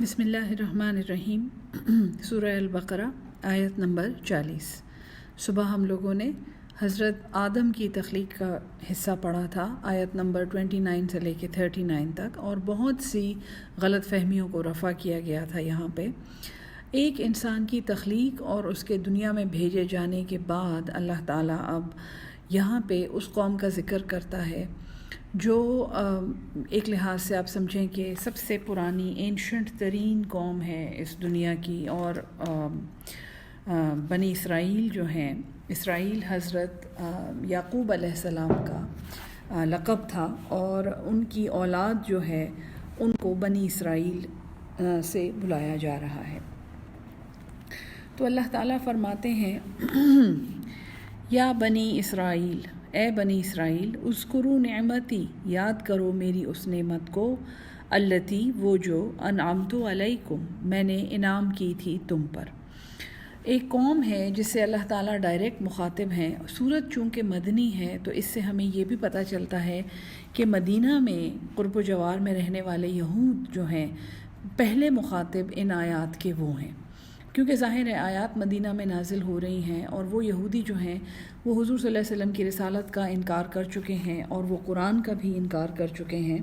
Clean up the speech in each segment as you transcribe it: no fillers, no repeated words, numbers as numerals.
بسم اللہ الرحمن الرحیم۔ سورہ البقرہ آیت نمبر 40۔ صبح ہم لوگوں نے حضرت آدم کی تخلیق کا حصہ پڑھا تھا، آیت نمبر 29 سے لے کے 39 تک، اور بہت سی غلط فہمیوں کو رفع کیا گیا تھا۔ یہاں پہ ایک انسان کی تخلیق اور اس کے دنیا میں بھیجے جانے کے بعد اللہ تعالیٰ اب یہاں پہ اس قوم کا ذکر کرتا ہے جو ایک لحاظ سے آپ سمجھیں کہ سب سے پرانی اینشنٹ ترین قوم ہے اس دنیا کی، اور بنی اسرائیل جو ہیں، اسرائیل حضرت یعقوب علیہ السلام کا لقب تھا، اور ان کی اولاد جو ہے ان کو بنی اسرائیل سے بلایا جا رہا ہے۔ تو اللہ تعالیٰ فرماتے ہیں یا بنی اسرائیل، اے بنی اسرائیل، اذکروا نعمتی، یاد کرو میری اس نعمت کو، التی، وہ جو، انعمت علیکم، میں نے انعام کی تھی تم پر۔ ایک قوم ہے جس سے اللہ تعالیٰ ڈائریکٹ مخاطب ہیں۔ سورت چونکہ مدنی ہے تو اس سے ہمیں یہ بھی پتہ چلتا ہے کہ مدینہ میں قرب و جوار میں رہنے والے یہود جو ہیں پہلے مخاطب ان آیات کے وہ ہیں، کیونکہ ظاہر ہے آیات مدینہ میں نازل ہو رہی ہیں، اور وہ یہودی جو ہیں وہ حضور صلی اللہ علیہ وسلم کی رسالت کا انکار کر چکے ہیں، اور وہ قرآن کا بھی انکار کر چکے ہیں،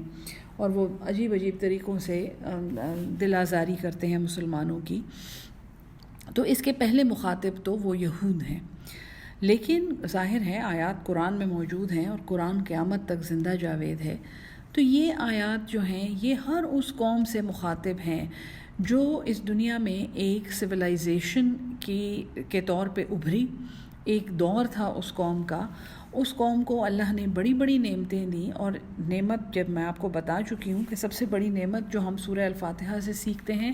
اور وہ عجیب عجیب طریقوں سے دل آزاری کرتے ہیں مسلمانوں کی۔ تو اس کے پہلے مخاطب تو وہ یہود ہیں، لیکن ظاہر ہے آیات قرآن میں موجود ہیں اور قرآن قیامت تک زندہ جاوید ہے، تو یہ آیات جو ہیں یہ ہر اس قوم سے مخاطب ہیں جو اس دنیا میں ایک سویلائزیشن کے طور پہ ابھری۔ ایک دور تھا اس قوم کا، اس قوم کو اللہ نے بڑی بڑی نعمتیں دیں، اور نعمت جب میں آپ کو بتا چکی ہوں کہ سب سے بڑی نعمت جو ہم سورہ الفاتحہ سے سیکھتے ہیں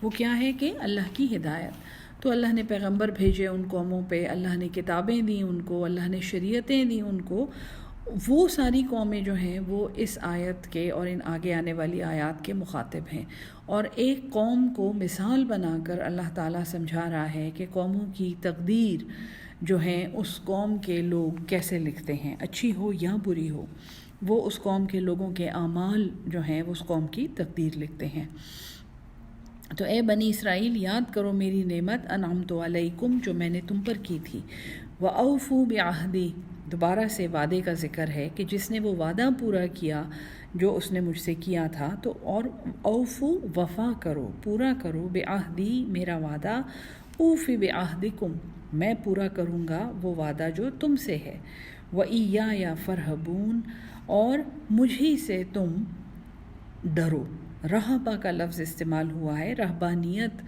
وہ کیا ہے کہ اللہ کی ہدایت۔ تو اللہ نے پیغمبر بھیجے ان قوموں پہ، اللہ نے کتابیں دیں ان کو، اللہ نے شریعتیں دیں ان کو۔ وہ ساری قومیں جو ہیں وہ اس آیت کے اور ان آگے آنے والی آیات کے مخاطب ہیں، اور ایک قوم کو مثال بنا کر اللہ تعالیٰ سمجھا رہا ہے کہ قوموں کی تقدیر جو ہیں اس قوم کے لوگ کیسے لکھتے ہیں، اچھی ہو یا بری ہو، وہ اس قوم کے لوگوں کے اعمال جو ہیں وہ اس قوم کی تقدیر لکھتے ہیں۔ تو اے بنی اسرائیل، یاد کرو میری نعمت، انعمت علیکم، جو میں نے تم پر کی تھی، وَأَوْفُوا بِعَہْدِی، دوبارہ سے وعدے کا ذکر ہے کہ جس نے وہ وعدہ پورا کیا جو اس نے مجھ سے کیا تھا، تو اور اوفو، وفا کرو، پورا کرو، بعہدی، میرا وعدہ، اوفی بعہدکم، میں پورا کروں گا وہ وعدہ جو تم سے ہے، وَإِيَّایَ فَارْہَبُونَ، اور مجھی سے تم ڈرو۔ رہبہ کا لفظ استعمال ہوا ہے۔ رہبانیت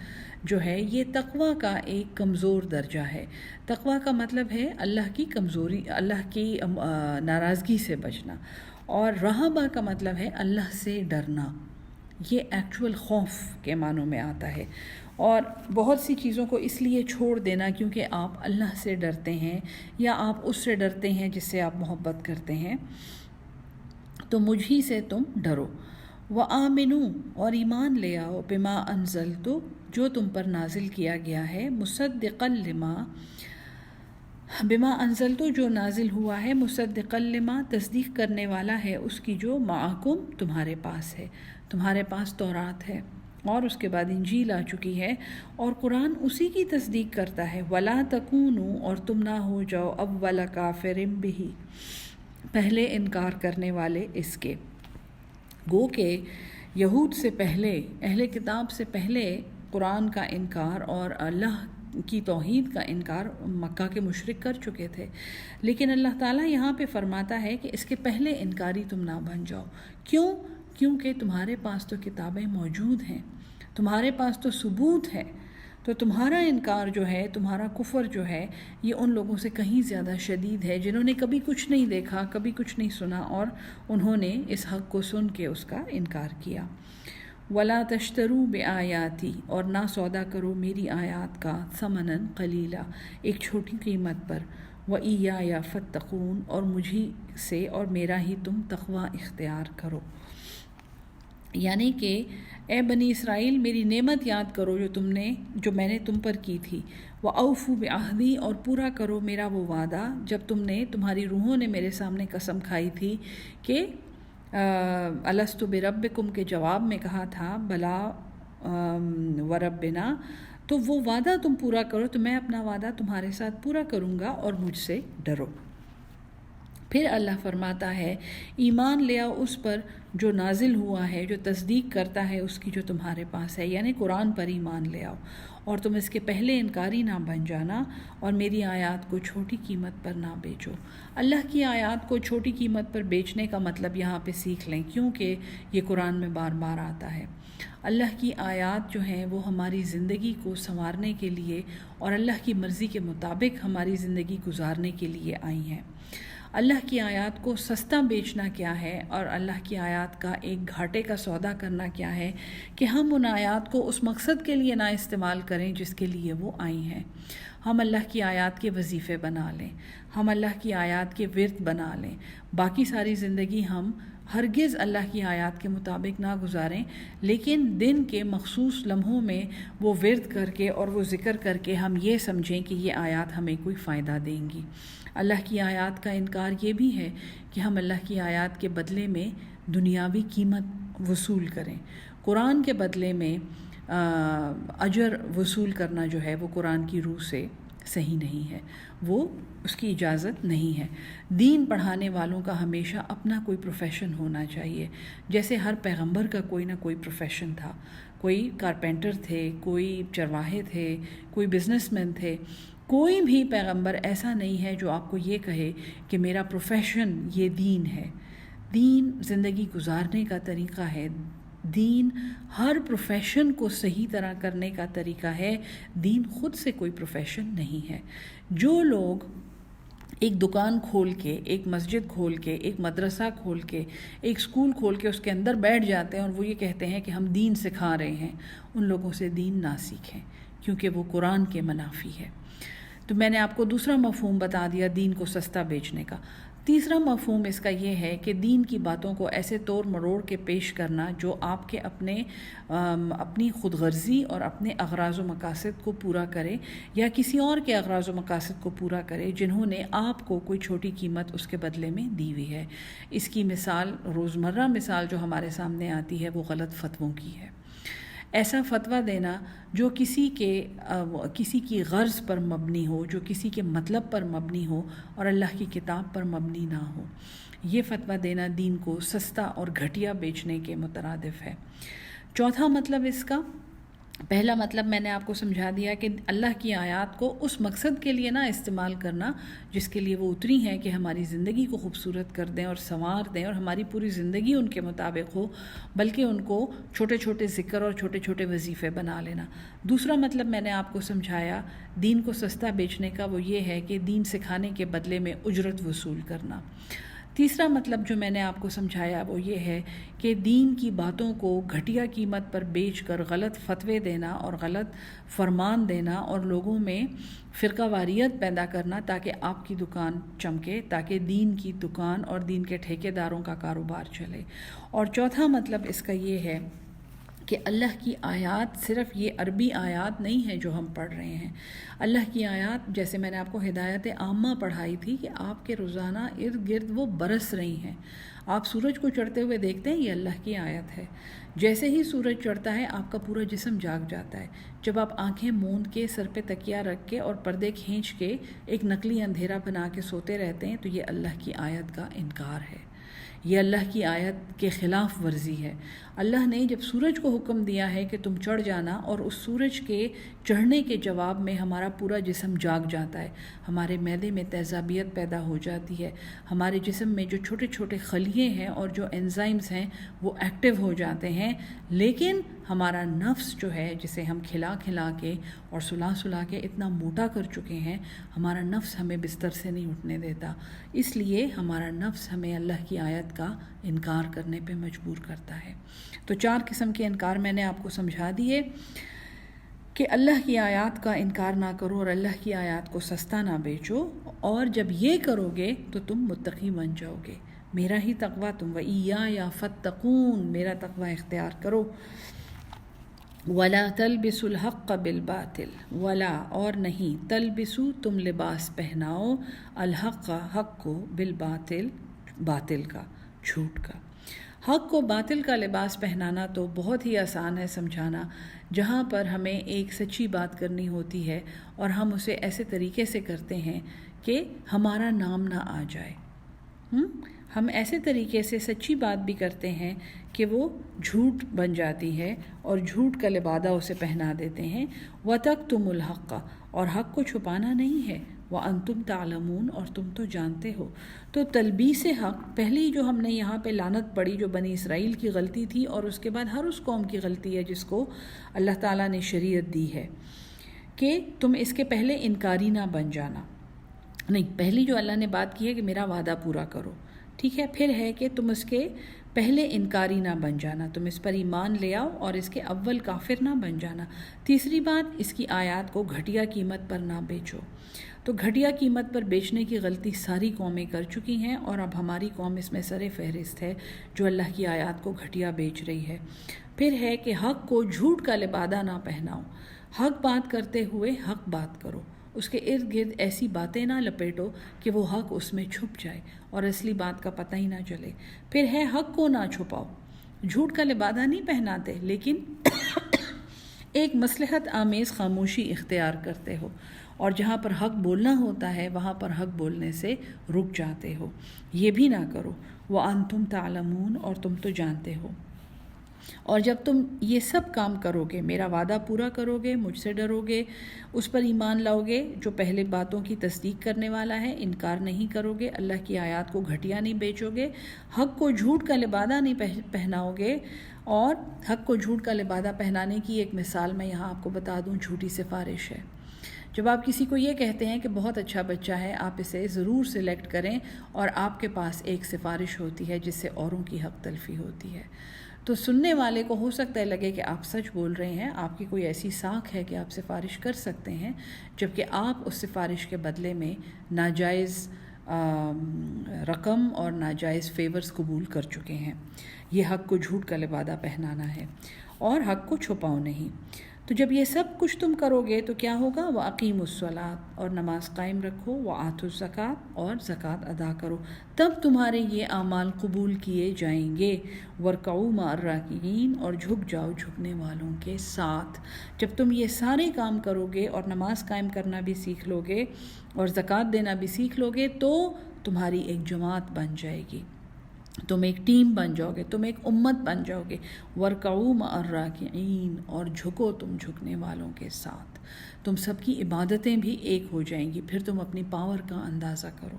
جو ہے یہ تقوی کا ایک کمزور درجہ ہے۔ تقوی کا مطلب ہے اللہ کی کمزوری، اللہ کی ناراضگی سے بچنا، اور رہبہ کا مطلب ہے اللہ سے ڈرنا۔ یہ ایکچول خوف کے معنوں میں آتا ہے، اور بہت سی چیزوں کو اس لیے چھوڑ دینا کیونکہ آپ اللہ سے ڈرتے ہیں یا آپ اس سے ڈرتے ہیں جس سے آپ محبت کرتے ہیں، تو مجھی سے تم ڈرو۔ وَآمِنُوا، اور ایمان لے آؤ، بِمَا أَنزَلْتُ، جو تم پر نازل کیا گیا ہے، مُصَدِّقًا لِمَا، بِمَا أَنزَلْتُ، جو نازل ہوا ہے، مُصَدِّقًا لِمَا، تصدیق کرنے والا ہے اس کی جو مَعَکُم، تمہارے پاس ہے، تمہارے پاس تورات ہے اور اس کے بعد انجیل آ چکی ہے، اور قرآن اسی کی تصدیق کرتا ہے۔ وَلَا تَكُونُوا، اور تم نہ ہو جاؤ، أَوَّلَ كَافِرٍ بِهِ، پہلے انکار کرنے والے اس کے۔ گو کہ یہود سے پہلے، اہل کتاب سے پہلے قرآن کا انکار اور اللہ کی توحید کا انکار مکہ کے مشرک کر چکے تھے، لیکن اللہ تعالیٰ یہاں پہ فرماتا ہے کہ اس کے پہلے انکاری تم نہ بن جاؤ۔ کیوں؟ کیونکہ تمہارے پاس تو کتابیں موجود ہیں، تمہارے پاس تو ثبوت ہے، تو تمہارا انکار جو ہے، تمہارا کفر جو ہے، یہ ان لوگوں سے کہیں زیادہ شدید ہے جنہوں نے کبھی کچھ نہیں دیکھا، کبھی کچھ نہیں سنا، اور انہوں نے اس حق کو سن کے اس کا انکار کیا۔ وَلَا تَشْتَرُوا بِآیَاتِی، اور نہ سودا کرو میری آیات کا، ثَمَنًا قَلِیلًا، ایک چھوٹی قیمت پر، وَإِيَّایَ فَاتَّقُونَ، اور مجھی سے اور میرا ہی تم تقوی اختیار کرو۔ یعنی کہ اے بنی اسرائیل، میری نعمت یاد کرو جو میں نے تم پر کی تھی، وَأَوْفُوا بِعَہْدِی، اور پورا کرو میرا وہ وعدہ جب تمہاری روحوں نے میرے سامنے قسم کھائی تھی کہ الست بربکم کے جواب میں کہا تھا بلا وربنا، تو وہ وعدہ تم پورا کرو تو میں اپنا وعدہ تمہارے ساتھ پورا کروں گا اور مجھ سے ڈرو۔ پھر اللہ فرماتا ہے ایمان لے آؤ اس پر جو نازل ہوا ہے، جو تصدیق کرتا ہے اس کی جو تمہارے پاس ہے، یعنی قرآن پر ایمان لے آؤ، اور تم اس کے پہلے انکاری نہ بن جانا، اور میری آیات کو چھوٹی قیمت پر نہ بیچو۔ اللہ کی آیات کو چھوٹی قیمت پر بیچنے کا مطلب یہاں پہ سیکھ لیں، کیونکہ یہ قرآن میں بار بار آتا ہے۔ اللہ کی آیات جو ہیں وہ ہماری زندگی کو سنوارنے کے لیے اور اللہ کی مرضی کے مطابق ہماری زندگی گزارنے کے لیے آئی ہیں۔ اللہ کی آیات کو سستا بیچنا کیا ہے، اور اللہ کی آیات کا ایک گھاٹے کا سودا کرنا کیا ہے کہ ہم ان آیات کو اس مقصد کے لیے نہ استعمال کریں جس کے لیے وہ آئی ہیں۔ ہم اللہ کی آیات کے وظیفے بنا لیں، ہم اللہ کی آیات کے ورد بنا لیں، باقی ساری زندگی ہم ہرگز اللہ کی آیات کے مطابق نہ گزاریں، لیکن دن کے مخصوص لمحوں میں وہ ورد کر کے اور وہ ذکر کر کے ہم یہ سمجھیں کہ یہ آیات ہمیں کوئی فائدہ دیں گی۔ اللہ کی آیات کا انکار یہ بھی ہے کہ ہم اللہ کی آیات کے بدلے میں دنیاوی قیمت وصول کریں۔ قرآن کے بدلے میں اجر وصول کرنا جو ہے وہ قرآن کی روح سے صحیح نہیں ہے، وہ اس کی اجازت نہیں ہے۔ دین پڑھانے والوں کا ہمیشہ اپنا کوئی پروفیشن ہونا چاہیے، جیسے ہر پیغمبر کا کوئی نہ کوئی پروفیشن تھا۔ کوئی کارپینٹر تھے، کوئی چرواہے تھے، کوئی بزنس مین تھے۔ کوئی بھی پیغمبر ایسا نہیں ہے جو آپ کو یہ کہے کہ میرا پروفیشن یہ دین ہے۔ دین زندگی گزارنے کا طریقہ ہے، دین ہر پروفیشن کو صحیح طرح کرنے کا طریقہ ہے، دین خود سے کوئی پروفیشن نہیں ہے۔ جو لوگ ایک دکان کھول کے، ایک مسجد کھول کے، ایک مدرسہ کھول کے، ایک اسکول کھول کے اس کے اندر بیٹھ جاتے ہیں اور وہ یہ کہتے ہیں کہ ہم دین سکھا رہے ہیں، ان لوگوں سے دین نہ سیکھیں، کیونکہ وہ قرآن کے منافی ہے۔ تو میں نے آپ کو دوسرا مفہوم بتا دیا دین کو سستا بیچنے کا۔ تیسرا مفہوم اس کا یہ ہے کہ دین کی باتوں کو ایسے توڑ مروڑ کے پیش کرنا جو آپ کے اپنی خود غرضی اور اپنے اغراض و مقاصد کو پورا کرے، یا کسی اور کے اغراض و مقاصد کو پورا کرے جنہوں نے آپ کو کوئی چھوٹی قیمت اس کے بدلے میں دی ہوئی ہے۔ اس کی مثال، روزمرہ مثال جو ہمارے سامنے آتی ہے وہ غلط فتووں کی ہے۔ ایسا فتویٰ دینا جو کسی کی غرض پر مبنی ہو، جو کسی کے مطلب پر مبنی ہو اور اللہ کی کتاب پر مبنی نہ ہو، یہ فتویٰ دینا دین کو سستا اور گھٹیا بیچنے کے مترادف ہے۔ چوتھا مطلب اس کا، پہلا مطلب میں نے آپ کو سمجھا دیا کہ اللہ کی آیات کو اس مقصد کے لیے نہ استعمال کرنا جس کے لیے وہ اتری ہیں کہ ہماری زندگی کو خوبصورت کر دیں اور سنوار دیں اور ہماری پوری زندگی ان کے مطابق ہو، بلکہ ان کو چھوٹے چھوٹے ذکر اور چھوٹے چھوٹے وظیفے بنا لینا۔ دوسرا مطلب میں نے آپ کو سمجھایا دین کو سستا بیچنے کا، وہ یہ ہے کہ دین سکھانے کے بدلے میں اجرت وصول کرنا۔ تیسرا مطلب جو میں نے آپ کو سمجھایا وہ یہ ہے کہ دین کی باتوں کو گھٹیا قیمت پر بیچ کر غلط فتوے دینا اور غلط فرمان دینا اور لوگوں میں فرقہ واریت پیدا کرنا تاکہ آپ کی دکان چمکے، تاکہ دین کی دکان اور دین کے ٹھیکیداروں کا کاروبار چلے۔ اور چوتھا مطلب اس کا یہ ہے کہ اللہ کی آیات صرف یہ عربی آیات نہیں ہے جو ہم پڑھ رہے ہیں۔ اللہ کی آیات، جیسے میں نے آپ کو ہدایت عامہ پڑھائی تھی کہ آپ کے روزانہ ارد گرد وہ برس رہی ہیں۔ آپ سورج کو چڑھتے ہوئے دیکھتے ہیں، یہ اللہ کی آیت ہے۔ جیسے ہی سورج چڑھتا ہے آپ کا پورا جسم جاگ جاتا ہے۔ جب آپ آنکھیں موند کے، سر پہ تکیہ رکھ کے اور پردے کھینچ کے ایک نقلی اندھیرا بنا کے سوتے رہتے ہیں تو یہ اللہ کی آیت کا انکار ہے، یہ اللہ کی آیت کے خلاف ورزی ہے۔ اللہ نے جب سورج کو حکم دیا ہے کہ تم چڑھ جانا، اور اس سورج کے چڑھنے کے جواب میں ہمارا پورا جسم جاگ جاتا ہے، ہمارے معدے میں تیزابیت پیدا ہو جاتی ہے، ہمارے جسم میں جو چھوٹے چھوٹے خلیے ہیں اور جو انزائمز ہیں وہ ایکٹیو ہو جاتے ہیں، لیکن ہمارا نفس جو ہے جسے ہم کھلا کھلا کے اور سلا سلا کے اتنا موٹا کر چکے ہیں، ہمارا نفس ہمیں بستر سے نہیں اٹھنے دیتا۔ اس لیے ہمارا نفس ہمیں اللہ کی آیت کا انکار کرنے پہ مجبور کرتا ہے۔ تو 4 قسم کے انکار میں نے آپ کو سمجھا دیے کہ اللہ کی آیات کا انکار نہ کرو اور اللہ کی آیات کو سستا نہ بیچو، اور جب یہ کرو گے تو تم متقی بن جاؤ گے۔ میرا ہی تقویٰ تم وَإِيَّايَ فَاتَّقُونَ، میرا تقویٰ اختیار کرو۔ وَلَا تَلْبِسُوا الْحَقَّ بِالْبَاطِلِ، وَلَا اور نہیں، تلبسو تم لباس پہناؤ، الحق حق کو، بالباطل باطل کا، جھوٹ کا۔ حق کو باطل کا لباس پہنانا تو بہت ہی آسان ہے سمجھانا، جہاں پر ہمیں ایک سچی بات کرنی ہوتی ہے اور ہم اسے ایسے طریقے سے کرتے ہیں کہ ہمارا نام نہ آ جائے۔ ہم ایسے طریقے سے سچی بات بھی کرتے ہیں کہ وہ جھوٹ بن جاتی ہے اور جھوٹ کا لبادہ اسے پہنا دیتے ہیں۔ وَتَكْتُمُ الْحَقَّ، اور حق کو چھپانا نہیں ہے، وَأَنْتُمْ تَعْلَمُونَ، اور تم تو جانتے ہو۔ تو تلبیس حق، پہلی جو ہم نے یہاں پہ لعنت پڑھی جو بنی اسرائیل کی غلطی تھی، اور اس کے بعد ہر اس قوم کی غلطی ہے جس کو اللہ تعالیٰ نے شریعت دی ہے کہ تم اس کے پہلے انکاری نہ بن جانا۔ نہیں، پہلی جو اللہ نے بات کی ہے کہ میرا وعدہ پورا کرو، ٹھیک ہے، پھر ہے کہ تم اس کے پہلے انکاری نہ بن جانا، تم اس پر ایمان لے آؤ اور اس کے اول کافر نہ بن جانا۔ تیسری بات، اس کی آیات کو گھٹیا قیمت پر نہ بیچو۔ تو گھٹیا قیمت پر بیچنے کی غلطی ساری قومیں کر چکی ہیں، اور اب ہماری قوم اس میں سر فہرست ہے جو اللہ کی آیات کو گھٹیا بیچ رہی ہے۔ پھر ہے کہ حق کو جھوٹ کا لبادہ نہ پہناؤ، حق بات کرتے ہوئے حق بات کرو، اس کے ارد گرد ایسی باتیں نہ لپیٹو کہ وہ حق اس میں چھپ جائے اور اصلی بات کا پتہ ہی نہ چلے۔ پھر ہے حق کو نہ چھپاؤ، جھوٹ کا لبادہ نہیں پہناتے لیکن ایک مصلحت آمیز خاموشی اختیار کرتے ہو، اور جہاں پر حق بولنا ہوتا ہے وہاں پر حق بولنے سے رک جاتے ہو۔ یہ بھی نہ کرو، وَأَنْتُمْ تَعْلَمُونَ، اور تم تو جانتے ہو۔ اور جب تم یہ سب کام کرو گے، میرا وعدہ پورا کرو گے، مجھ سے ڈرو گے، اس پر ایمان لاؤ گے جو پہلے باتوں کی تصدیق کرنے والا ہے، انکار نہیں کرو گے، اللہ کی آیات کو گھٹیا نہیں بیچو گے، حق کو جھوٹ کا لبادہ نہیں پہناؤ گے۔ اور حق کو جھوٹ کا لبادہ پہنانے کی ایک مثال میں یہاں آپ کو بتا دوں، جھوٹی سفارش ہے۔ جب آپ کسی کو یہ کہتے ہیں کہ بہت اچھا بچہ ہے، آپ اسے ضرور سلیکٹ کریں، اور آپ کے پاس ایک سفارش ہوتی ہے جس سے اوروں کی حق تلفی ہوتی ہے، تو سننے والے کو ہو سکتا ہے لگے کہ آپ سچ بول رہے ہیں، آپ کی کوئی ایسی ساکھ ہے کہ آپ سفارش کر سکتے ہیں، جبکہ آپ اس سفارش کے بدلے میں ناجائز رقم اور ناجائز فیورز قبول کر چکے ہیں۔ یہ حق کو جھوٹ کا لبادہ پہنانا ہے، اور حق کو چھپاؤ نہیں۔ تو جب یہ سب کچھ تم کرو گے تو کیا ہوگا؟ وَأَقِیمُوا الصَّلَاةَ، اور نماز قائم رکھو، وَآتُوا الزَّکَاةَ، اور زکوٰۃ ادا کرو، تب تمہارے یہ اعمال قبول کیے جائیں گے۔ وَارْکَعُوا مَعَ الرَّاکِعِینَ، اور جھک جاؤ جھکنے والوں کے ساتھ۔ جب تم یہ سارے کام کرو گے اور نماز قائم کرنا بھی سیکھ لو گے اور زکوٰۃ دینا بھی سیکھ لو گے تو تمہاری ایک جماعت بن جائے گی، تم ایک ٹیم بن جاؤ گے، تم ایک امت بن جاؤ گے۔ وَارْکَعُوا مَعَ الرَّاکِعِینَ، اور جھکو تم جھکنے والوں کے ساتھ، تم سب کی عبادتیں بھی ایک ہو جائیں گی، پھر تم اپنی پاور کا اندازہ کرو۔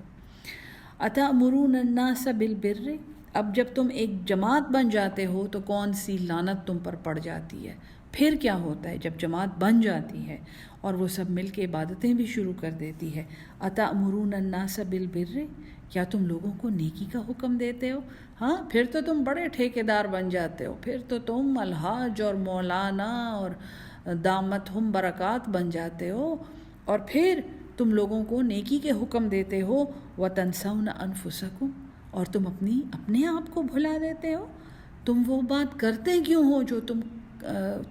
أَتَأْمُرُونَ النَّاسَ بِالْبِرِّ، اب جب تم ایک جماعت بن جاتے ہو تو کون سی لعنت تم پر پڑ جاتی ہے۔ پھر کیا ہوتا ہے جب جماعت بن جاتی ہے اور وہ سب مل کے عبادتیں بھی شروع کر دیتی ہے؟ أَتَأْمُرُونَ النَّاسَ بِالْبِرِّ، کیا تم لوگوں کو نیکی کا حکم دیتے ہو؟ ہاں، پھر تو تم بڑے ٹھیکیدار بن جاتے ہو، پھر تو تم الحاج اور مولانا اور دامت ہم برکات بن جاتے ہو، اور پھر تم لوگوں کو نیکی کے حکم دیتے ہو۔ وَتَنْسَوْنَ أَنفُسَكُمْ، اور تم اپنے آپ کو بھلا دیتے ہو۔ تم وہ بات کرتے کیوں ہو جو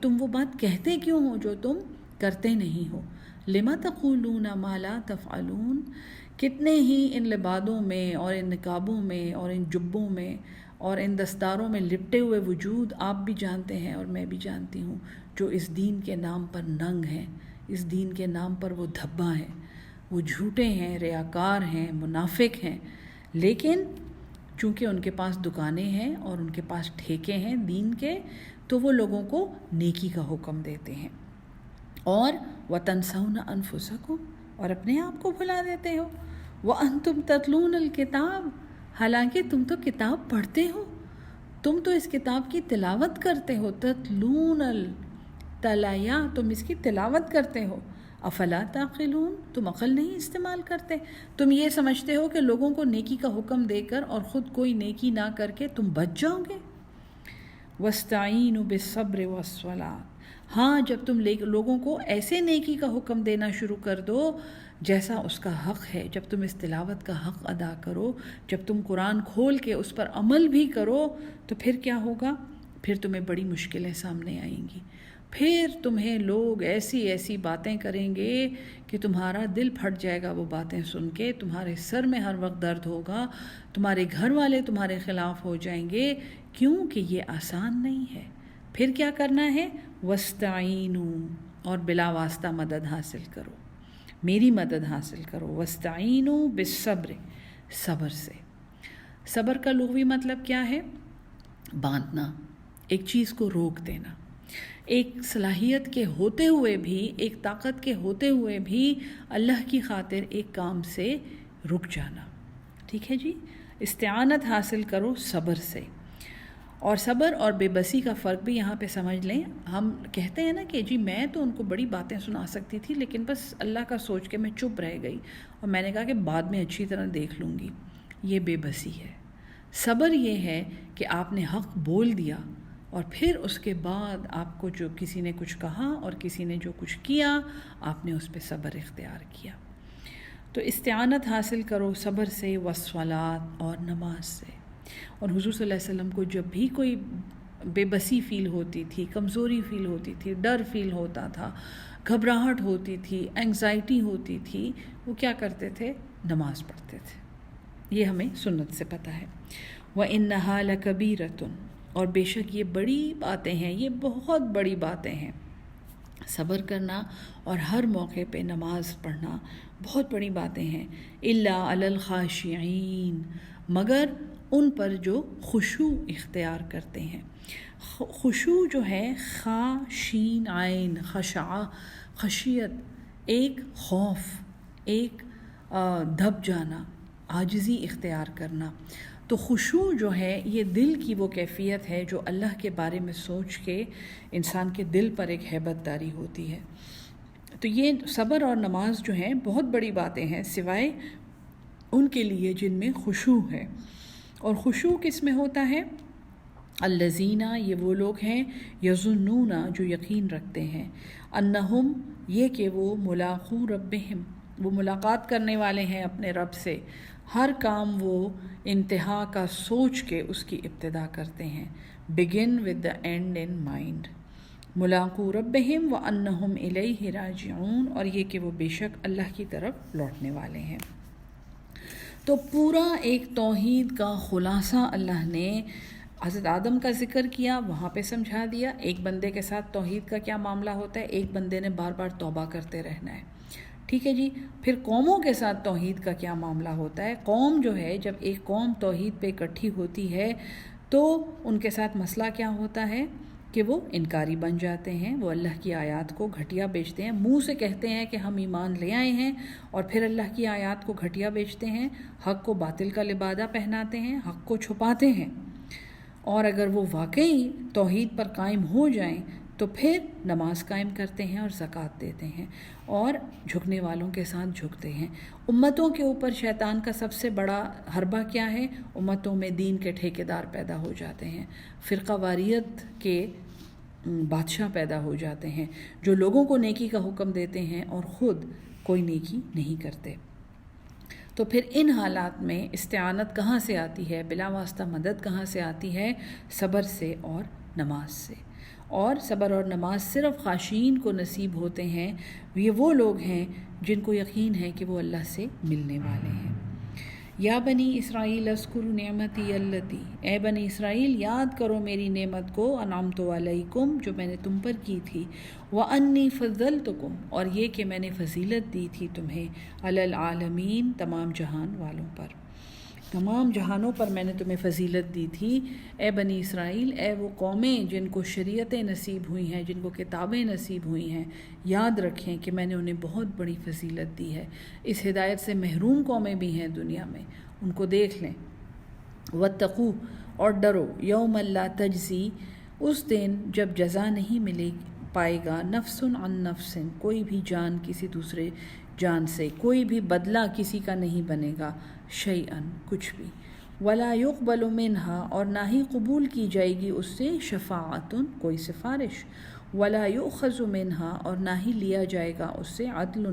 تم وہ بات کہتے کیوں ہو جو تم کرتے نہیں ہو؟ لِمَ تَقُولُونَ مَا لَا تَفْعَلُونَ، کتنے ہی ان لبادوں میں اور ان نقابوں میں اور ان جبوں میں اور ان دستاروں میں لپٹے ہوئے وجود آپ بھی جانتے ہیں اور میں بھی جانتی ہوں، جو اس دین کے نام پر ننگ ہیں، اس دین کے نام پر وہ دھبا ہیں، وہ جھوٹے ہیں، ریاکار ہیں، منافق ہیں، لیکن چونکہ ان کے پاس دکانیں ہیں اور ان کے پاس ٹھیکے ہیں دین کے، تو وہ لوگوں کو نیکی کا حکم دیتے ہیں۔ اور وَتَنْسَوْنَ أَنفُسَكُمْ، اور اپنے آپ کو بھلا دیتے ہو۔ وَأَنْتُمْ تَتْلُونَ الْكِتَابَ، حالانکہ تم تو کتاب پڑھتے ہو، تم تو اس کتاب کی تلاوت کرتے ہو۔ تتلون التلایا، تم اس کی تلاوت کرتے ہو۔ افلا تعقلون، تم عقل نہیں استعمال کرتے؟ تم یہ سمجھتے ہو کہ لوگوں کو نیکی کا حکم دے کر اور خود کوئی نیکی نہ کر کے تم بچ جاؤ گے۔ وَاسْتَعِینُوا بِالصَّبْرِ وَالصَّلَاةِ، ہاں جب تم لوگوں کو ایسے نیکی کا حکم دینا شروع کر دو جیسا اس کا حق ہے، جب تم اس تلاوت کا حق ادا کرو، جب تم قرآن کھول کے اس پر عمل بھی کرو، تو پھر کیا ہوگا؟ پھر تمہیں بڑی مشکلیں سامنے آئیں گی، پھر تمہیں لوگ ایسی ایسی باتیں کریں گے کہ تمہارا دل پھٹ جائے گا وہ باتیں سن کے، تمہارے سر میں ہر وقت درد ہوگا، تمہارے گھر والے تمہارے خلاف ہو جائیں گے کیونکہ یہ آسان نہیں ہے۔ پھر کیا کرنا ہے؟ وَاسْتَعِینُوا، اور بلا واسطہ مدد حاصل کرو، میری مدد حاصل کرو۔ وَاسْتَعِینُوا بِالصَّبْرِ، صبر سے۔ صبر کا لغوی مطلب کیا ہے؟ باندھنا، ایک چیز کو روک دینا، ایک صلاحیت کے ہوتے ہوئے بھی، ایک طاقت کے ہوتے ہوئے بھی اللہ کی خاطر ایک کام سے رک جانا۔ ٹھیک ہے جی، استعانت حاصل کرو صبر سے۔ اور صبر اور بے بسی کا فرق بھی یہاں پہ سمجھ لیں۔ ہم کہتے ہیں نا کہ جی میں تو ان کو بڑی باتیں سنا سکتی تھی، لیکن بس اللہ کا سوچ کے میں چپ رہ گئی اور میں نے کہا کہ بعد میں اچھی طرح دیکھ لوں گی، یہ بے بسی ہے۔ صبر یہ ہے کہ آپ نے حق بول دیا اور پھر اس کے بعد آپ کو جو کسی نے کچھ کہا اور کسی نے جو کچھ کیا، آپ نے اس پہ صبر اختیار کیا۔ تو استعانت حاصل کرو صبر سے، والصلاۃ، اور نماز سے۔ اور حضور صلی اللہ علیہ وسلم کو جب بھی کوئی بے بسی فیل ہوتی تھی، کمزوری فیل ہوتی تھی، ڈر فیل ہوتا تھا، گھبراہٹ ہوتی تھی، انگزائٹی ہوتی تھی، وہ کیا کرتے تھے؟ نماز پڑھتے تھے۔ یہ ہمیں سنت سے پتہ ہے۔ وَإِنَّهَا لَكَبِيرَةٌ، اور بے شک یہ بڑی باتیں ہیں، یہ بہت بڑی باتیں ہیں۔ صبر کرنا اور ہر موقع پہ نماز پڑھنا بہت بڑی باتیں ہیں۔ إِلَّا عَلَى الْخَاشِعِينَ، مگر ان پر جو خشوع اختیار کرتے ہیں۔ خشوع جو ہے خا شین عین، خشع، خشیت، ایک خوف، ایک دب جانا، عاجزی اختیار کرنا۔ تو خشوع جو ہے یہ دل کی وہ کیفیت ہے جو اللہ کے بارے میں سوچ کے انسان کے دل پر ایک ہیبت طاری ہوتی ہے۔ تو یہ صبر اور نماز جو ہیں بہت بڑی باتیں ہیں، سوائے ان کے لیے جن میں خشوع ہے۔ اور خشوع کس میں ہوتا ہے؟ الذین، یہ وہ لوگ ہیں، یظنون، جو یقین رکھتے ہیں، انہم، یہ کہ وہ ملاقو ربہم، وہ ملاقات کرنے والے ہیں اپنے رب سے۔ ہر کام وہ انتہا کا سوچ کے اس کی ابتدا کرتے ہیں، begin with the end in mind۔ ملاقو ربہم وانہم الیہ راجعون، اور یہ کہ وہ بے شک اللہ کی طرف لوٹنے والے ہیں۔ تو پورا ایک توحید کا خلاصہ اللہ نے حضرت آدم کا ذکر کیا، وہاں پہ سمجھا دیا ایک بندے کے ساتھ توحید کا کیا معاملہ ہوتا ہے، ایک بندے نے بار بار توبہ کرتے رہنا ہے۔ ٹھیک ہے جی، پھر قوموں کے ساتھ توحید کا کیا معاملہ ہوتا ہے۔ قوم جو ہے، جب ایک قوم توحید پہ اکٹھی ہوتی ہے تو ان کے ساتھ مسئلہ کیا ہوتا ہے کہ وہ انکاری بن جاتے ہیں، وہ اللہ کی آیات کو گھٹیا بیچتے ہیں، منہ سے کہتے ہیں کہ ہم ایمان لے آئے ہیں اور پھر اللہ کی آیات کو گھٹیا بیچتے ہیں، حق کو باطل کا لبادہ پہناتے ہیں، حق کو چھپاتے ہیں۔ اور اگر وہ واقعی توحید پر قائم ہو جائیں تو پھر نماز قائم کرتے ہیں اور زکوٰۃ دیتے ہیں اور جھکنے والوں کے ساتھ جھکتے ہیں۔ امتوں کے اوپر شیطان کا سب سے بڑا حربہ کیا ہے؟ امتوں میں دین کے ٹھیکیدار پیدا ہو جاتے ہیں، فرقہ واریت کے بادشاہ پیدا ہو جاتے ہیں، جو لوگوں کو نیکی کا حکم دیتے ہیں اور خود کوئی نیکی نہیں کرتے۔ تو پھر ان حالات میں استعانت کہاں سے آتی ہے؟ بلا واسطہ مدد کہاں سے آتی ہے؟ صبر سے اور نماز سے۔ اور صبر اور نماز صرف خاشعین کو نصیب ہوتے ہیں، یہ وہ لوگ ہیں جن کو یقین ہے کہ وہ اللہ سے ملنے والے ہیں۔ یا بنی اسرائیل اذکروا نعمتی التی، اے بنی اسرائیل یاد کرو میری نعمت کو، انعمت علیکم، جو میں نے تم پر کی تھی، وانی فضلتکم، اور یہ کہ میں نے فضیلت دی تھی تمہیں، علی العالمین، تمام جہان والوں پر، تمام جہانوں پر میں نے تمہیں فضیلت دی تھی۔ اے بنی اسرائیل، اے وہ قومیں جن کو شریعتیں نصیب ہوئی ہیں، جن کو کتابیں نصیب ہوئی ہیں، یاد رکھیں کہ میں نے انہیں بہت بڑی فضیلت دی ہے۔ اس ہدایت سے محروم قومیں بھی ہیں دنیا میں، ان کو دیکھ لیں۔ واتقوا، اور ڈرو، یوم لا تجزی، اس دن جب جزا نہیں ملے پائے گا، نفس عن نفس، کوئی بھی جان کسی دوسرے جان سے، کوئی بھی بدلہ کسی کا نہیں بنے گا، شیئن، کچھ بھی، ولا یقبل منہا، اور نہ ہی قبول کی جائے گی اس سے، شفاعت، کوئی سفارش، ولا یؤخذ منہا، اور نہ ہی لیا جائے گا اس سے، عدل،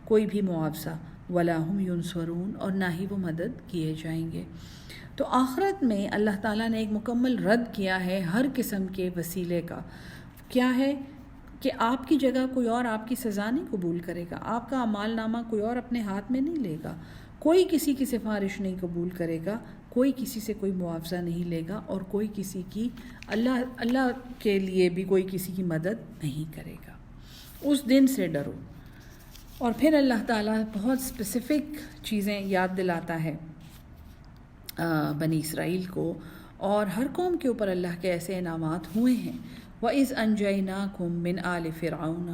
کوئی بھی معاوضہ، ولا ہم ینصرون، اور نہ ہی وہ مدد کیے جائیں گے۔ تو آخرت میں اللہ تعالیٰ نے ایک مکمل رد کیا ہے ہر قسم کے وسیلے کا۔ کیا ہے کہ آپ کی جگہ کوئی اور آپ کی سزا نہیں قبول کرے گا، آپ کا اعمال نامہ کوئی اور اپنے ہاتھ میں نہیں لے گا، کوئی کسی کی سفارش نہیں قبول کرے گا، کوئی کسی سے کوئی معاوضہ نہیں لے گا اور کوئی کسی کی اللہ کے لیے بھی کوئی کسی کی مدد نہیں کرے گا. اس دن سے ڈرو. اور پھر اللہ تعالیٰ بہت اسپیسیفک چیزیں یاد دلاتا ہے بنی اسرائیل کو، اور ہر قوم کے اوپر اللہ کے ایسے انعامات ہوئے ہیں. وَإِذْ أَنْجَيْنَاكُمْ مِنْ آلِ فِرْعَوْنَ،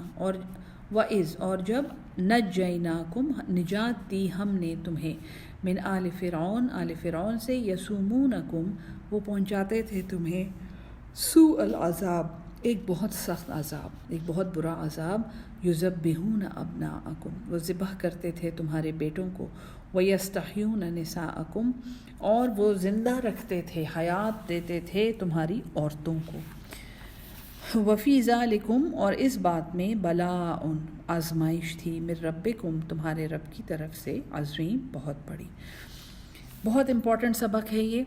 اور جب نجیناکم نجات دی ہم نے تمہیں، من آل فرعون آل فرعون سے، یسومونکم وہ پہنچاتے تھے تمہیں، سوء العذاب ایک بہت سخت عذاب، ایک بہت برا عذاب، یذبحون ابناءکم وہ ذبح کرتے تھے تمہارے بیٹوں کو، ویستحیون نساءکم اور وہ زندہ رکھتے تھے، حیات دیتے تھے تمہاری عورتوں کو. وفی ذالکم اور اس بات میں بلاء آزمائش تھی، من ربکم تمہارے رب کی طرف سے، عظیم بہت بڑی. بہت امپورٹنٹ سبق ہے یہ.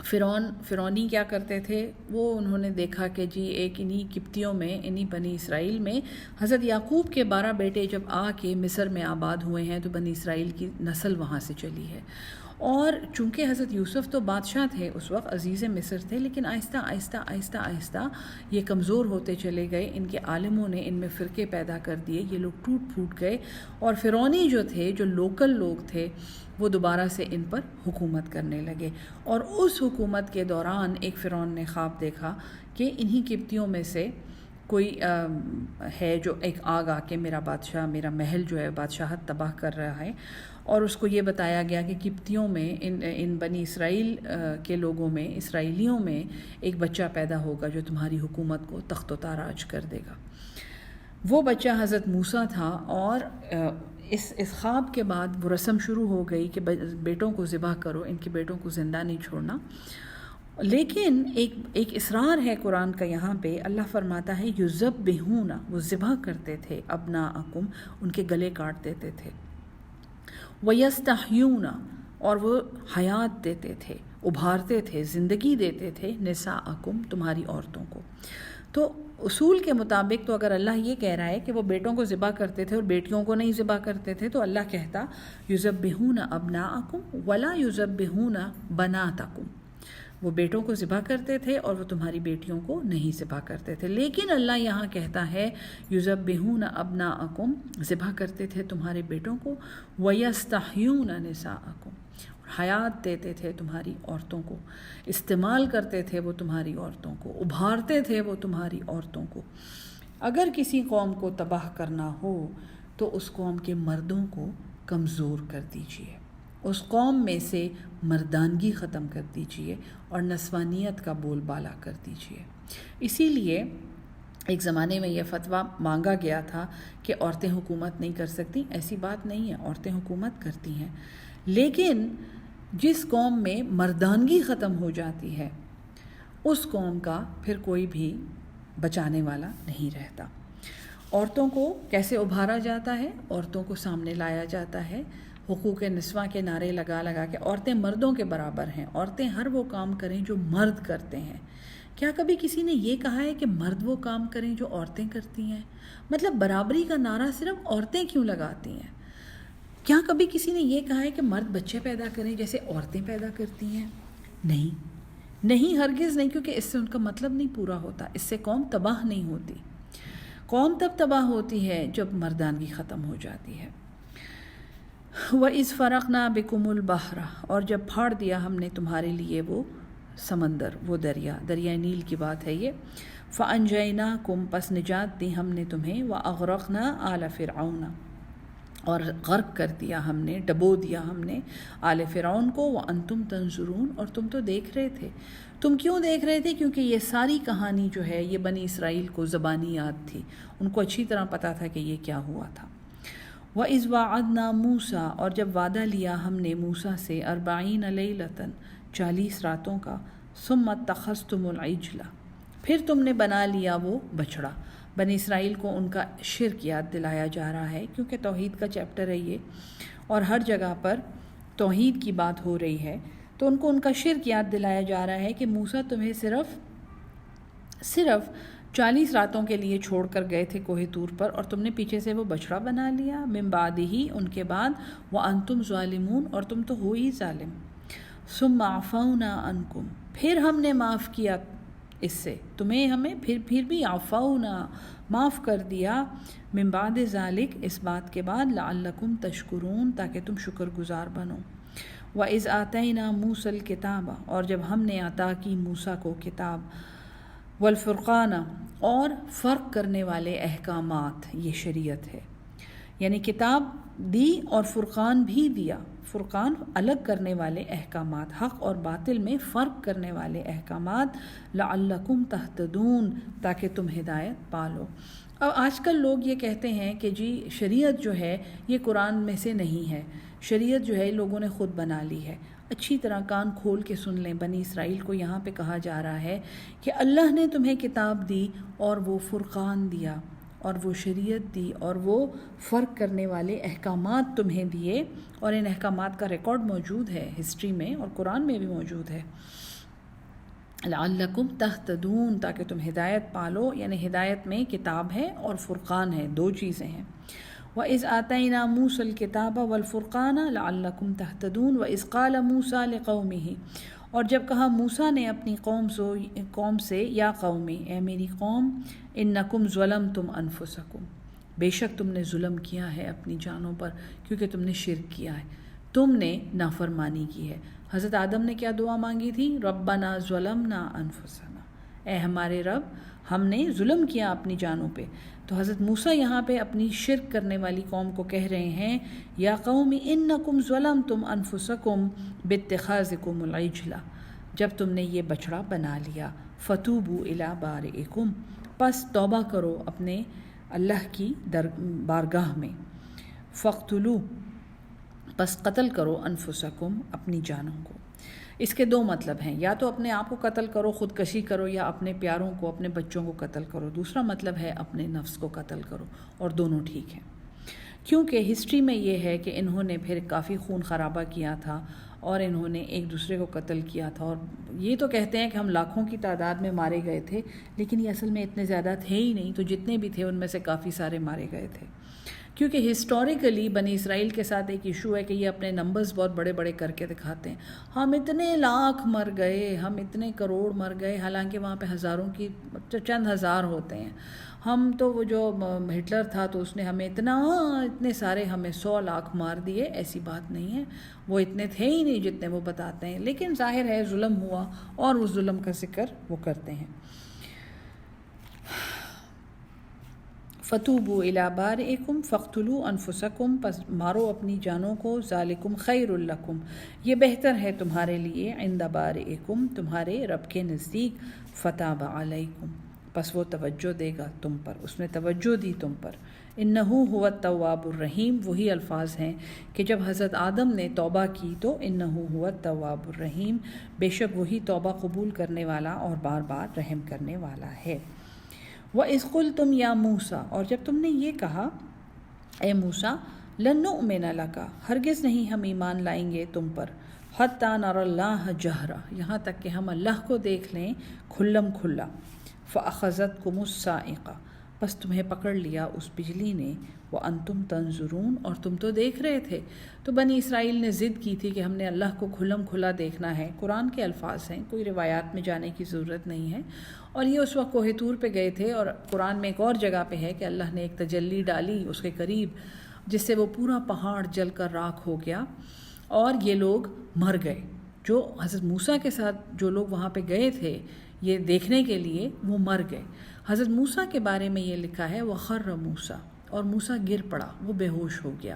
فرعونی کیا کرتے تھے، وہ انہوں نے دیکھا کہ جی ایک انہی قبطیوں میں، انہی بنی اسرائیل میں حضرت یعقوب کے 12 بیٹے جب آ کے مصر میں آباد ہوئے ہیں تو بنی اسرائیل کی نسل وہاں سے چلی ہے. اور چونکہ حضرت یوسف تو بادشاہ تھے اس وقت، عزیز مصر تھے، لیکن آہستہ آہستہ آہستہ آہستہ یہ کمزور ہوتے چلے گئے. ان کے عالموں نے ان میں فرقے پیدا کر دیے، یہ لوگ ٹوٹ پھوٹ گئے، اور فرعونی جو تھے، جو لوکل لوگ تھے، وہ دوبارہ سے ان پر حکومت کرنے لگے. اور اس حکومت کے دوران ایک فرعون نے خواب دیکھا کہ انہی قبطیوں میں سے کوئی ہے جو ایک آگ آ کے میرا بادشاہ، میرا محل جو ہے بادشاہت تباہ کر رہا ہے. اور اس کو یہ بتایا گیا کہ قبطیوں میں، ان بنی اسرائیل کے لوگوں میں، اسرائیلیوں میں ایک بچہ پیدا ہوگا جو تمہاری حکومت کو تخت و تاراج کر دے گا. وہ بچہ حضرت موسیٰ تھا. اور اس خواب کے بعد وہ رسم شروع ہو گئی کہ بیٹوں کو ذبح کرو، ان کے بیٹوں کو زندہ نہیں چھوڑنا. لیکن ایک اصرار ہے قرآن کا یہاں پہ. اللہ فرماتا ہے یذبحون وہ ذبح کرتے تھے، ابناءکم ان کے گلے کاٹ دیتے تھے، ویستحیون اور وہ حیات دیتے تھے، ابھارتے تھے، زندگی دیتے تھے، نساءکم تمہاری عورتوں کو. تو اصول کے مطابق تو اگر اللہ یہ کہہ رہا ہے کہ وہ بیٹوں کو ذبح کرتے تھے اور بیٹیوں کو نہیں ذبح کرتے تھے، تو اللہ کہتا یذبحون ابناءکم ولا یذبحون بناتکم، وہ بیٹوں کو ذبح کرتے تھے اور وہ تمہاری بیٹیوں کو نہیں ذبح کرتے تھے. لیکن اللہ یہاں کہتا ہے یذبحون ابناءکم ذبح کرتے تھے تمہارے بیٹوں کو، ویستحیون نساءکم حیات دیتے تھے تمہاری عورتوں کو، استعمال کرتے تھے وہ تمہاری عورتوں کو، ابھارتے تھے وہ تمہاری عورتوں کو. اگر کسی قوم کو تباہ کرنا ہو تو اس قوم کے مردوں کو کمزور کر دیجیے، اس قوم میں سے مردانگی ختم کر دیجیے اور نسوانیت کا بول بالا کر دیجیے. اسی لیے ایک زمانے میں یہ فتویٰ مانگا گیا تھا کہ عورتیں حکومت نہیں کر سکتی. ایسی بات نہیں ہے، عورتیں حکومت کرتی ہیں، لیکن جس قوم میں مردانگی ختم ہو جاتی ہے اس قوم کا پھر کوئی بھی بچانے والا نہیں رہتا. عورتوں کو کیسے ابھارا جاتا ہے؟ عورتوں کو سامنے لایا جاتا ہے، حقوق نسواں کے نعرے لگا لگا کے. عورتیں مردوں کے برابر ہیں، عورتیں ہر وہ کام کریں جو مرد کرتے ہیں. کیا کبھی کسی نے یہ کہا ہے کہ مرد وہ کام کریں جو عورتیں کرتی ہیں؟ مطلب برابری کا نعرہ صرف عورتیں کیوں لگاتی ہیں؟ کیا کبھی کسی نے یہ کہا ہے کہ مرد بچے پیدا کریں جیسے عورتیں پیدا کرتی ہیں؟ نہیں، ہرگز نہیں، کیونکہ اس سے ان کا مطلب نہیں پورا ہوتا. اس سے قوم تباہ نہیں ہوتی. قوم تب تباہ ہوتی ہے جب مردانگی ختم ہو جاتی ہے. وَإِذْ فَرَقْنَا بِكُمُ الْبَحْرَ اور جب پھاڑ دیا ہم نے تمہارے لیے وہ سمندر، وہ دریائے نیل کی بات ہے یہ. فَأَنْجَيْنَاكُمْ پس نجات دی ہم نے تمہیں، وَأَغْرَقْنَا آلَ فِرْعَوْنَ اور غرق کر دیا ہم نے، ڈبو دیا ہم نے آل فرعون کو، وَأَنْتُمْ تَنْظُرُونَ اور تم تو دیکھ رہے تھے. تم کیوں دیکھ رہے تھے؟ کیونکہ یہ ساری کہانی جو ہے یہ بنی اسرائیل کو زبانی یاد تھی، ان کو اچھی طرح پتہ تھا کہ یہ کیا ہوا تھا. وَإِذْ وَعَدْنَا مُوسَىٰ اور جب وعدہ لیا ہم نے موسیٰ سے، 40 لیلۃ 40 راتوں کا، ثُمَّ اتَّخَذْتُمُ الْعِجْلَ پھر تم نے بنا لیا وہ بچڑا. بنی اسرائیل کو ان کا شرک یاد دلایا جا رہا ہے، کیونکہ توحید کا چیپٹر ہے یہ اور ہر جگہ پر توحید کی بات ہو رہی ہے، تو ان کو ان کا شرک یاد دلایا جا رہا ہے کہ موسیٰ تمہیں صرف 40 راتوں کے لیے چھوڑ کر گئے تھے کوہ طور پر، اور تم نے پیچھے سے وہ بچڑا بنا لیا. من بعدہ ان کے بعد، وانتم ظالمون اور تم تو ہو ہی ظالم. ثم عفونا عنکم، پھر ہم نے معاف کیا اس سے تمہیں، ہمیں پھر بھی عفونا معاف کر دیا، من بعد ذالک اس بات کے بعد، لعلکم تشکرون تاکہ تم شکر گزار بنو۔ وَإِذْ آتَيْنَا مُوسَى الْكِتَابَ اور جب ہم نے عطا کی موسیٰ کو کتاب، والفرقان اور فرق کرنے والے احکامات، یہ شریعت ہے، یعنی کتاب دی اور فرقان بھی دیا، فرقان الگ کرنے والے احکامات، حق اور باطل میں فرق کرنے والے احکامات، لعلکم تہتدون تاکہ تم ہدایت پالو۔ اب آج کل لوگ یہ کہتے ہیں کہ جی شریعت جو ہے یہ قرآن میں سے نہیں ہے، شریعت جو ہے لوگوں نے خود بنا لی ہے۔ اچھی طرح کان کھول کے سن لیں، بنی اسرائیل کو یہاں پہ کہا جا رہا ہے کہ اللہ نے تمہیں کتاب دی اور وہ فرقان دیا اور وہ شریعت دی اور وہ فرق کرنے والے احکامات تمہیں دیے، اور ان احکامات کا ریکارڈ موجود ہے ہسٹری میں اور قرآن میں بھی موجود ہے۔ لعلکم تہتدون تاکہ تم ہدایت پالو، یعنی ہدایت میں کتاب ہے اور فرقان ہے، دو چیزیں ہیں۔ وَإِذْ آتَيْنَا مُوسَى الْكِتَابَ وَالْفُرْقَانَ لَعَلَّكُمْ تَهْتَدُونَ وَإِذْ قَالَ مُوسَى لِقَوْمِهِ اور جب کہا موسیٰ نے اپنی قوم سے، یا قومی اے میری قوم، اِنَّكُمْ ظَلَمْتُمْ أَنفُسَكُمْ بے شک تم نے ظلم کیا ہے اپنی جانوں پر، کیونکہ تم نے شرک کیا ہے، تم نے نافرمانی کی ہے۔ حضرت آدم نے کیا دعا مانگی تھی؟ ربنا ظلمنا انفسنا، اے ہمارے رب ہم نے ظلم کیا اپنی جانوں پہ۔ تو حضرت موسیٰ یہاں پہ اپنی شرک کرنے والی قوم کو کہہ رہے ہیں، یا قوم انکم ظلمتم انفسکم باتخاذکم العجل، جب تم نے یہ بچڑا بنا لیا، فتوبوا الی بارئکم پس توبہ کرو اپنے اللہ کی بارگاہ میں، فاقتلوا پس قتل کرو انفسکم اپنی جانوں کو۔ اس کے دو مطلب ہیں، یا تو اپنے آپ کو قتل کرو، خودکشی کرو، یا اپنے پیاروں کو، اپنے بچوں کو قتل کرو۔ دوسرا مطلب ہے اپنے نفس کو قتل کرو، اور دونوں ٹھیک ہیں، کیونکہ ہسٹری میں یہ ہے کہ انہوں نے پھر کافی خون خرابہ کیا تھا اور انہوں نے ایک دوسرے کو قتل کیا تھا، اور یہ تو کہتے ہیں کہ ہم لاکھوں کی تعداد میں مارے گئے تھے، لیکن یہ اصل میں اتنے زیادہ تھے ہی نہیں، تو جتنے بھی تھے ان میں سے کافی سارے مارے گئے تھے، کیونکہ ہسٹوریکلی بنی اسرائیل کے ساتھ ایک ایشو ہے کہ یہ اپنے نمبرز بہت بڑے بڑے کر کے دکھاتے ہیں، ہم اتنے لاکھ مر گئے، ہم اتنے کروڑ مر گئے، حالانکہ وہاں پہ ہزاروں کی چند ہزار ہوتے ہیں۔ ہم تو وہ جو ہٹلر تھا تو اس نے ہمیں اتنے سارے ہمیں 100 لاکھ مار دیے، ایسی بات نہیں ہے، وہ اتنے تھے ہی نہیں جتنے وہ بتاتے ہیں، لیکن ظاہر ہے ظلم ہوا اور اس ظلم کا ذکر وہ کرتے ہیں۔ فتوبوا الی بارئکم فاقتلوا انفسکم پس مارو اپنی جانوں کو، ذالکم خیر لکم یہ بہتر ہے تمہارے لیے، عند بارئکم تمہارے رب کے نزدیک، فتاب علیکم پس وہ توجہ دے گا تم پر، اس نے توجہ دی تم پر، انہ هو التواب الرحیم وہی الفاظ ہیں کہ جب حضرت آدم نے توبہ کی تو انہ هو التواب الرحیم بے شک وہی توبہ قبول کرنے والا اور بار بار رحم کرنے والا ہے۔ وَإِذْ قُلْتُمْ يَا مُوسَىٰ اور جب تم نے یہ کہا اے موسیٰ، لَن نُؤْمِنَ لَكَ ہرگز نہیں ہم ایمان لائیں گے تم پر، حَتَّىٰ نَرَى اللَّهَ جَهْرًا یہاں تک کہ ہم اللہ کو دیکھ لیں کھلم کھلا، فَأَخَذَتْكُمُ الصَّاعِقَةُ بس تمہیں پکڑ لیا اس بجلی نے، وَأَنْتُمْ تَنظُرُونَ اور تم تو دیکھ رہے تھے۔ تو بنی اسرائیل نے ضد کی تھی کہ ہم نے اللہ کو کھلم کھلا دیکھنا ہے، قرآن کے الفاظ ہیں، کوئی روایات میں جانے کی ضرورت نہیں ہے، اور یہ اس وقت کوہ طور پہ گئے تھے، اور قرآن میں ایک اور جگہ پہ ہے کہ اللہ نے ایک تجلی ڈالی اس کے قریب جس سے وہ پورا پہاڑ جل کر راکھ ہو گیا اور یہ لوگ مر گئے۔ جو حضرت موسیٰ کے ساتھ جو لوگ وہاں پہ گئے تھے یہ دیکھنے کے لیے وہ مر گئے۔ حضرت موسیٰ کے بارے میں یہ لکھا ہے وَخَرَّ موسیٰ اور موسیٰ گر پڑا، وہ بے ہوش ہو گیا۔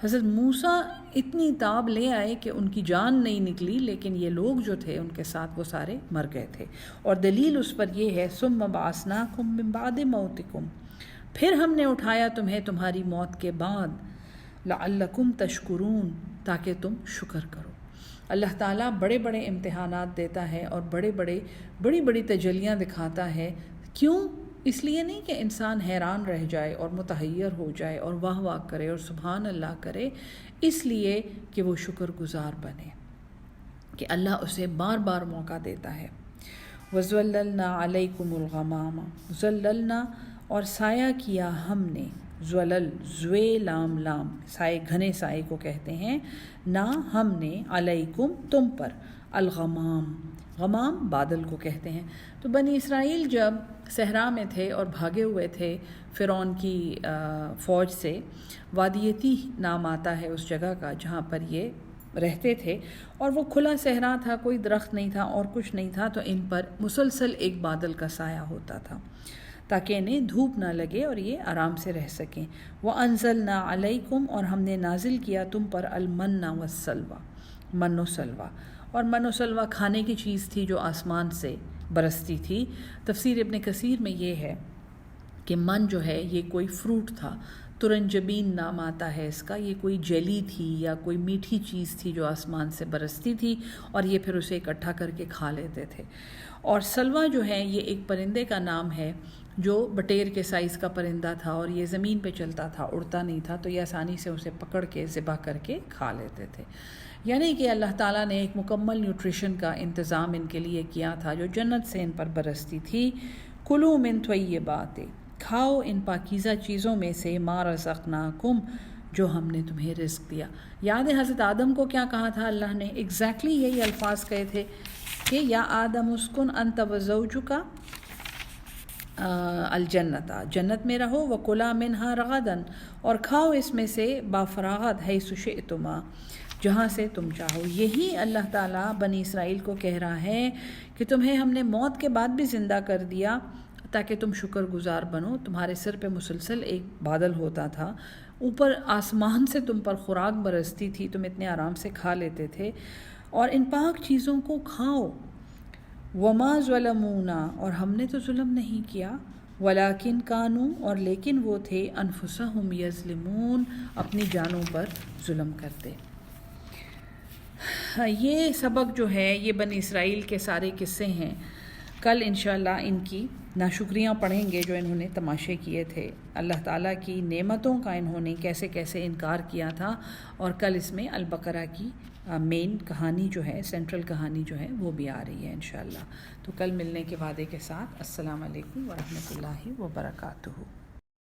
حضرت موسیٰ اتنی تاب لے آئے کہ ان کی جان نہیں نکلی، لیکن یہ لوگ جو تھے ان کے ساتھ وہ سارے مر گئے تھے، اور دلیل اس پر یہ ہے ثُمَّ بَعَثْنَاكُم مِّن بَعْدِ مَوْتِكُمْ پھر ہم نے اٹھایا تمہیں تمہاری موت کے بعد، لَعَلَّكُمْ تَشْكُرُونَ تاکہ تم شکر کرو۔ اللہ تعالیٰ بڑے بڑے امتحانات دیتا ہے اور بڑی بڑی تجلیاں دکھاتا ہے، کیوں؟ اس لیے نہیں کہ انسان حیران رہ جائے اور متحیر ہو جائے اور واہ واہ کرے اور سبحان اللہ کرے، اس لیے کہ وہ شکر گزار بنے، کہ اللہ اسے بار بار موقع دیتا ہے۔ وَظَلَّلْنَا عَلَيْكُمُ الْغَمَامَ، ظللنا اور سایہ کیا ہم نے، ظلل زوے لام لام، سائے گھنے سائے کو کہتے ہیں، نہ ہم نے، علیکم تم پر، الغمام، غمام بادل کو کہتے ہیں۔ تو بنی اسرائیل جب صحرا میں تھے اور بھاگے ہوئے تھے فرعون کی فوج سے، وادی تیہ نام آتا ہے اس جگہ کا جہاں پر یہ رہتے تھے، اور وہ کھلا صحرا تھا، کوئی درخت نہیں تھا اور کچھ نہیں تھا، تو ان پر مسلسل ایک بادل کا سایہ ہوتا تھا تاکہ انہیں دھوپ نہ لگے اور یہ آرام سے رہ سکیں۔ وَأَنزَلْنَا عَلَيْكُمْ، اور ہم نے نازل کیا تم پر، المن والسلوى، من و سلوہ، اور من و سلوہ کھانے کی چیز تھی جو آسمان سے برستی تھی۔ تفسیر ابن کثیر میں یہ ہے کہ من جو ہے یہ کوئی فروٹ تھا، ترنجبین نام آتا ہے اس کا، یہ کوئی جیلی تھی یا کوئی میٹھی چیز تھی جو آسمان سے برستی تھی، اور یہ پھر اسے اکٹھا کر کے کھا لیتے تھے۔ اور سلوہ جو ہے یہ ایک پرندے کا نام ہے جو بٹیر کے سائز کا پرندہ تھا، اور یہ زمین پہ چلتا تھا، اڑتا نہیں تھا، تو یہ آسانی سے اسے پکڑ کے ذبح کر کے کھا لیتے تھے۔ یعنی کہ اللہ تعالیٰ نے ایک مکمل نیوٹریشن کا انتظام ان کے لیے کیا تھا جو جنت سے ان پر برستی تھی۔ کلوا من طیبات، کھاؤ ان پاکیزہ چیزوں میں سے، ما رزقناکم، جو ہم نے تمہیں رزق دیا۔ یاد ہے حضرت آدم کو کیا کہا تھا اللہ نے؟ ایگزیکٹلی یہی الفاظ کہے تھے کہ یا آدم اسکن انت وزوجک الجنت، جنت میں رہو، وکلا منہا رغدن، اور کھاؤ اس میں سے بافراغت، حیث شئتما، جہاں سے تم چاہو۔ یہی اللہ تعالیٰ بنی اسرائیل کو کہہ رہا ہے کہ تمہیں ہم نے موت کے بعد بھی زندہ کر دیا تاکہ تم شکر گزار بنو۔ تمہارے سر پہ مسلسل ایک بادل ہوتا تھا، اوپر آسمان سے تم پر خوراک برستی تھی، تم اتنے آرام سے کھا لیتے تھے، اور ان پاک چیزوں کو کھاؤ۔ وما ظلمونا، اور ہم نے تو ظلم نہیں کیا، ولیکن کانوا، اور لیکن وہ تھے، انفسہم یظلمون، اپنی جانوں پر ظلم کرتے۔ یہ سبق جو ہے یہ بنی اسرائیل کے سارے قصے ہیں۔ کل انشاءاللہ ان کی ناشکریاں پڑھیں گے جو انہوں نے تماشے کیے تھے، اللہ تعالیٰ کی نعمتوں کا انہوں نے کیسے کیسے انکار کیا تھا، اور کل اس میں البقرہ کی مین کہانی جو ہے، سینٹرل کہانی جو ہے وہ بھی آ رہی ہے انشاءاللہ۔ تو کل ملنے کے وعدے کے ساتھ، السلام علیکم ورحمۃ اللہ وبرکاتہ۔